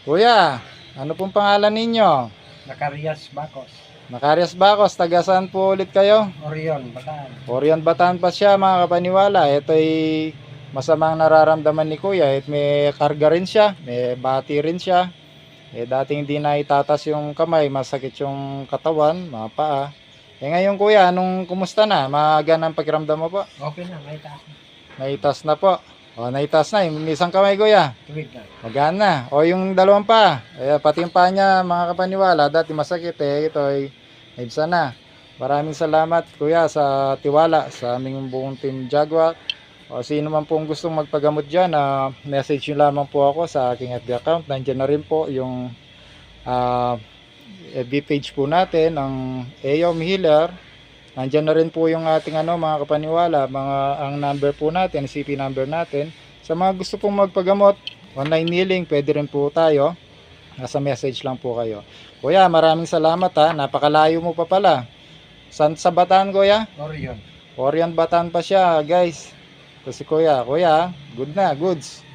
Kuya, ano pong pangalan ninyo? Zacarias Bacos. Macarias Bacos, taga saan po ulit kayo? Orion, Bataan. Orion Bataan pa siya mga kapaniwala. Ito ay masamang nararamdaman ni Kuya. At may karga rin siya, may bati rin siya. Dating hindi na itatas yung kamay, masakit yung katawan, mga paa. Ngayon Kuya, kumusta na? Magaan ang pakiramdam mo po? Okay na, may taas na. Naitas na po. O, naitas na. Yung isang kamay Kuya. Tuwid na. Magaan na. O yung dalawang pa. Pati yung paa niya mga kapaniwala. Dati masakit Ito ay naibsa na. Maraming salamat Kuya sa tiwala sa aming buong team Jaguar. O sino man pong gustong magpagamot dyan, message nyo lamang po ako sa aking FB account. Nandiyan na rin po yung FB page po natin, ang Eom Healer. Nandiyan na rin po yung ating mga kapaniwala, ang number po natin, CP number natin. Sa mga gusto pong magpagamot, online healing, pwede rin po tayo. Nasa message lang po kayo. Kuya, maraming salamat Napakalayo mo pa pala. San sa Bataan Kuya? Orion. Orion Bataan pa siya guys. Kasi Kuya, good na, goods.